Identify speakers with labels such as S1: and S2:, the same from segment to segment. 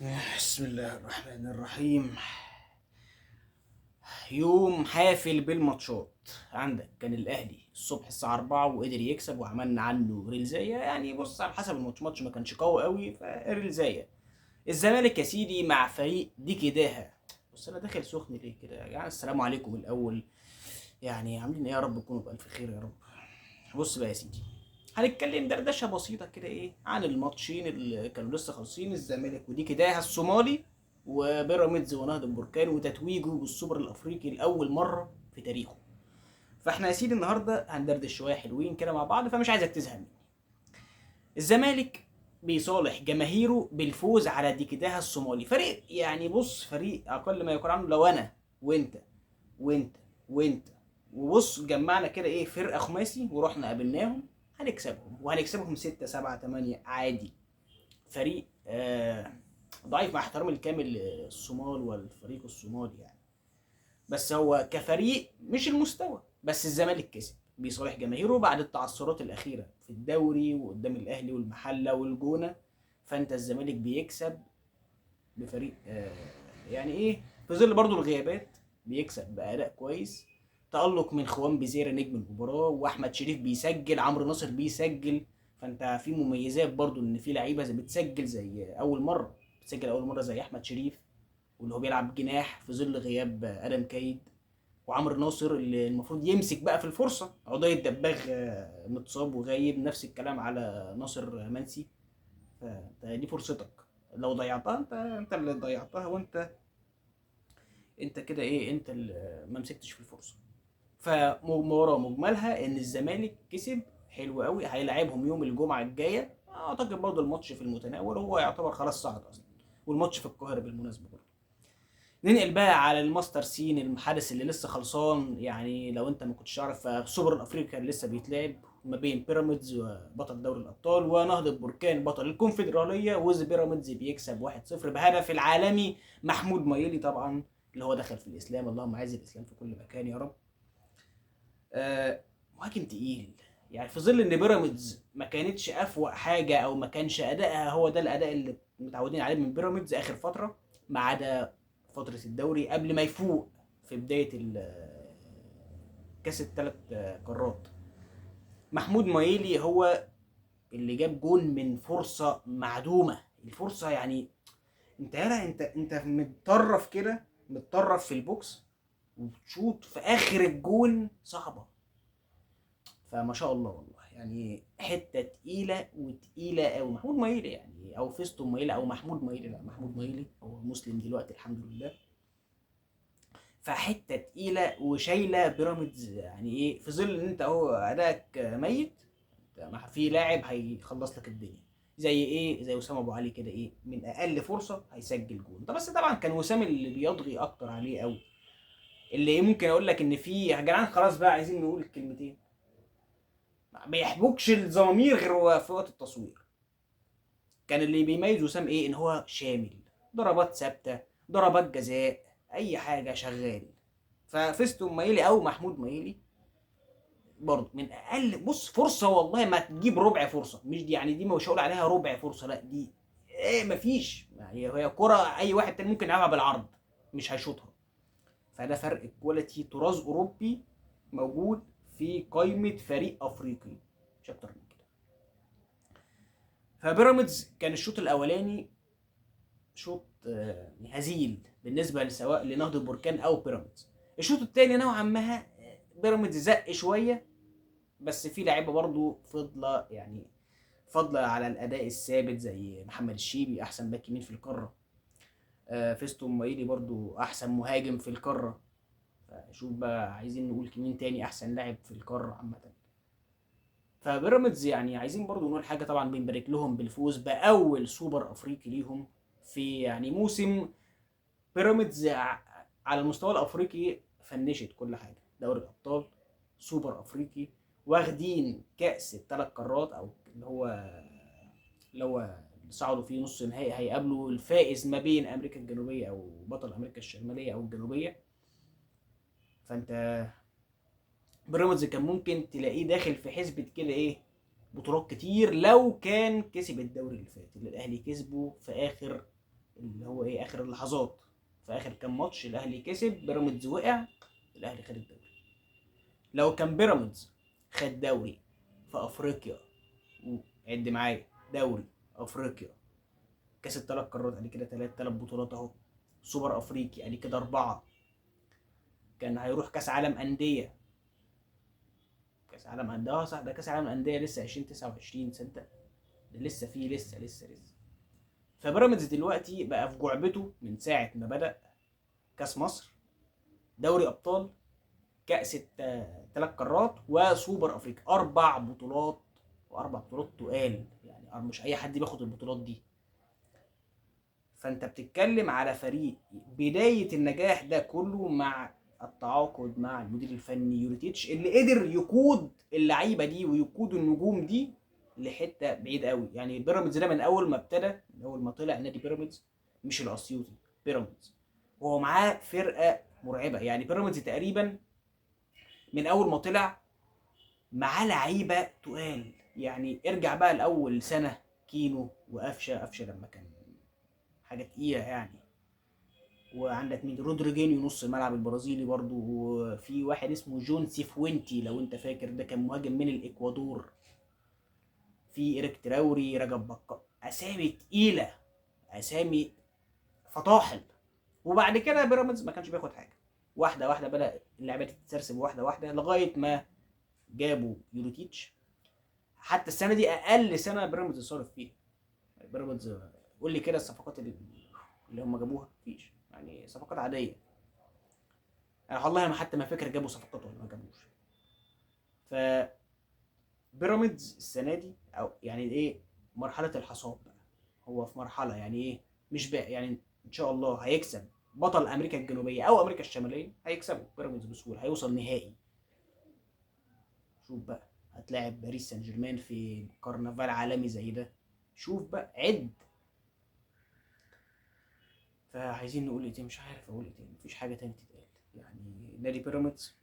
S1: بسم الله الرحمن الرحيم. يوم حافل بالماتشات. عندك كان الاهلي الصبح الساعه 4 وقدر يكسب وعملنا عنه ريلزايه، يعني بص على حسب الماتش، ماتش ما كانش قوي قوي فريلزايه. الزمالك يا سيدي مع فريق دي كداها. بص انا داخل سخن ليه كده يعني؟ السلام عليكم الاول، يعني عاملين ايه؟ يا رب تكونوا بالف خير يا رب. بص بقى يا سيدي، هنتكلم دردشه بسيطه كده ايه عن الماتشين اللي كانوا لسه خالصين، الزمالك ودي كداها الصومالي، وبيراميدز ونهضه بركان وتتويجه بالسوبر الافريقي لاول مره في تاريخه. فاحنا يا سيدي النهارده هندردش شويه حلوين كده مع بعض، فمش عايزك تزهق مني. الزمالك بيصالح جماهيره بالفوز على ديكداها الصومالي، فريق يعني بص، فريق اقل ما يقال عنه لو انا وانت وانت وانت وبص جمعنا كده ايه فرقه خماسي ورحنا قابلناهم، هنكسبهم وهنكسبهم 6 7 8 عادي. فريق ضعيف مع احترامي الكامل للصومال والفريق الصومالي يعني، بس هو كفريق مش المستوى. بس الزمالك كسب بيصالح جماهيره بعد التعثرات الاخيره في الدوري وقدام الاهلي والمحله والجونه. فانت الزمالك بيكسب بفريق يعني ايه، في ظل برضو الغيابات بيكسب باداء كويس. تألق من خوان بيزيرا نجم المباراه، واحمد شريف بيسجل، عمرو ناصر بيسجل. فانت في مميزات برضو ان في لعيبه زي بتسجل، زي اول مره بتسجل اول مره زي احمد شريف، واللي هو بيلعب جناح في ظل غياب ادم كايد. وعمرو ناصر اللي المفروض يمسك بقى في الفرصه، عضية دباغ متصاب وغايب، نفس الكلام على ناصر منسي. فدي فرصتك، لو ضيعتها انت اللي ضيعتها، انت كده ايه، انت اللي ما مسكتش في الفرصه. فمباراه مجملها ان الزمالك كسب حلو قوي، هيلاعبهم يوم الجمعه الجايه، اعتقد برضه الماتش في المتناول، وهو يعتبر خلاص صعد اصلا، والماتش في القاهره بالمناسبه برضه. ننقل بقى على الماستر سين، الحدث اللي لسه خلصان، يعني لو انت ما كنتش عارف فسوبر الافريقي كان لسه بيتلعب ما بين بيراميدز وبطل دوري الابطال ونهضه بركان بطل الكونفدراليه، بيراميدز بيكسب 1-0 بهدف العالمي محمود مايلي طبعا، اللي هو دخل في الاسلام، اللهم عز الاسلام في كل مكان يا رب. مهاجم تقيل، يعني في ظل ان بيراميدز ما كانتش افوق حاجه او ما كانش ادائها هو ده الاداء اللي متعودين عليه من بيراميدز اخر فتره، ما عدا فتره الدوري قبل ما يفوق في بدايه كاس الثلاث قارات. محمود مايلي هو اللي جاب جون من فرصه معدومه، الفرصه يعني انت يالا، انت متطرف كده، متطرف في البوكس وتشوط في اخر الجون، صعبه. فما شاء الله والله، يعني حته تقيله وتقيله قوي محمود مايلي، يعني او فيستون مايلي او محمود مايلي، لا محمود مايلي هو مسلم دلوقتي الحمد لله. فحته تقيله وشايله بيراميدز، يعني ايه في ظل ان انت اهو ادائك ميت، في لاعب هيخلص لك الدنيا، زي ايه، زي وسام ابو علي كده، ايه من اقل فرصه هيسجل جول. ده بس طبعا كان وسام اللي بيضغي اكتر عليه قوي، اللي ممكن اقول لك ان في يا جدعان خلاص بقى عايزين نقول الكلمتين، ما بيحبكش الضمير غير في وقت التصوير. كان اللي بيميز وسام ايه، ان هو شامل، ضربات ثابته، ضربات جزاء، اي حاجه شغال. ففيستون مايلي او محمود مايلي برضه من اقل، بص فرصه والله ما تجيب ربع فرصه، مش دي يعني، دي مش هقول عليها ربع فرصه، لا دي ايه مفيش، يعني هي كره اي واحد تاني ممكن يلعبها بالعرض مش هيشوطها. فده فرق كواليتي، طراز اوروبي موجود في قائمه فريق افريقي، مش اكتر من كده. فبيراميدز كان الشوط الاولاني شوط هزيل بالنسبه سواء لنهضه بركان او بيراميدز. الشوط الثاني نوعا ما بيراميدز زق شويه، بس في لعيبه برضو فضله يعني، فضله على الاداء الثابت زي محمد الشيبي احسن باك يمين في القاره، فيستون مايلي برضو احسن مهاجم في القاره. شوف بقى عايزين نقول مين تاني احسن لاعب في القاره عامه. فبيراميدز يعني عايزين برضو نقول حاجه، طبعا بنبارك لهم بالفوز باول سوبر افريقي ليهم في يعني موسم. بيراميدز على المستوى الافريقي فنشت كل حاجه، دوري الابطال، سوبر افريقي، واخدين كاس الثلاث قارات، او اللي هو صعدوا فيه نص نهائي، هيقابلوا الفائز ما بين امريكا الجنوبيه او بطل امريكا الشماليه او الجنوبيه. فانت بيراميدز كان ممكن تلاقيه داخل في حسبه كده ايه، بطولات كتير، لو كان كسب الدوري اللي فات اللي الاهلي كسبه في اخر اللي هو ايه اخر اللحظات، في اخر كام ماتش الاهلي كسب، بيراميدز وقع، الاهلي خد الدوري. لو كان بيراميدز خد دوري في افريقيا، وعد معايا، دوري افريقيا، كاس الثلاث قارات، ادي كده ثلاث بطولات اهو، سوبر افريقي ادي كده 4، كان هيروح كاس عالم انديه، كاس عالم انديه صح، ده كاس عالم انديه لسه 2029 تصدق، ده لسه فيه لسه. فبيراميدز دلوقتي بقى في جعبته من ساعه ما بدأ، كاس مصر، دوري ابطال، كاس ثلاث قارات، وسوبر افريقيا، 4 بطولات، واربع بطولات تقال يعني، مش اي حد بياخد البطولات دي. فانت بتتكلم على فريق بدايه النجاح ده كله مع التعاقد مع المدير الفني يوريتيتش، اللي قدر يقود اللعيبه دي ويقود النجوم دي لحته بعيد قوي. يعني بيراميدز ده من اول ما ابتدى، من اول ما طلع نادي بيراميدز، مش الاسيوطي، بيراميدز، وهو معاه فرقه مرعبه. يعني بيراميدز تقريبا من اول ما طلع معاه لعيبه تقال. يعني ارجع بقى لاول سنه، كينو وقفشه لما كان حاجه تقيله يعني، وعندك مين، رودريجينيو نص الملعب البرازيلي برضو، وفي واحد اسمه جون سيفوينتي لو انت فاكر، ده كان مهاجم من الاكوادور، في إيريك تراوري، رجب بكا، اسامي تقيله، اسامي فطاحل. وبعد كده بيراميدز ما كانش بياخد حاجه، واحده واحده بدا اللعبه تتسرسب واحده واحده لغايه ما جابوا يوروتيتش. حتى السنه دي اقل سنه بيراميدز صارف فيها. بيراميدز قول لي كده الصفقات اللي هم جابوها، مفيش يعني، صفقات عاديه. انا والله ما حتى ما فاكر جابوا صفقات ولا ما جابوش. ف بيراميدز السنه دي او يعني ايه، مرحله الحصاد بقى، هو في مرحله يعني ايه، مش بقى يعني ان شاء الله هيكسب بطل امريكا الجنوبيه او امريكا الشماليه، هيكسبوا بيراميدز بسهوله، هيوصل نهائي. شوف بقى، هتلاعب باريس سان جيرمان في كرنفال عالمي زي ده، شوف بقى عد. فعايزين نقول ايه تاني؟ مش عارف اقول ايه تاني، مفيش حاجه تاني تتقال. يعني نادي بيراميدز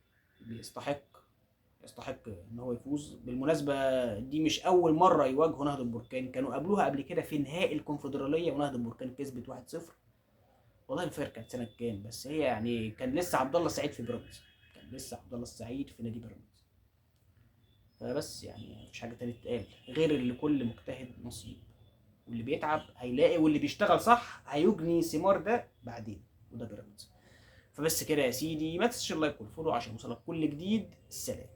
S1: يستحق ان هو يفوز. بالمناسبه دي مش اول مره يواجهوا نهضه البركان، كانوا قابلوها قبل كده في نهائي الكونفدراليه ونهضه البركان كسبت 1-0. والله الفرق كانت سنه كام، بس هي يعني كان لسه عبد الله السعيد في بيراميدز، كان لسه عبد الله السعيد في نادي بيراميدز. فبس يعني مفيش حاجه تانية تتقال غير اللي كل مجتهد نصيب، واللي بيتعب هيلاقي، واللي بيشتغل صح هيجني ثمار ده بعدين، وده بيراميدز. فبس كده يا سيدي، ما تنساش اللايك والفولو عشان يوصلك كل جديد. سلام.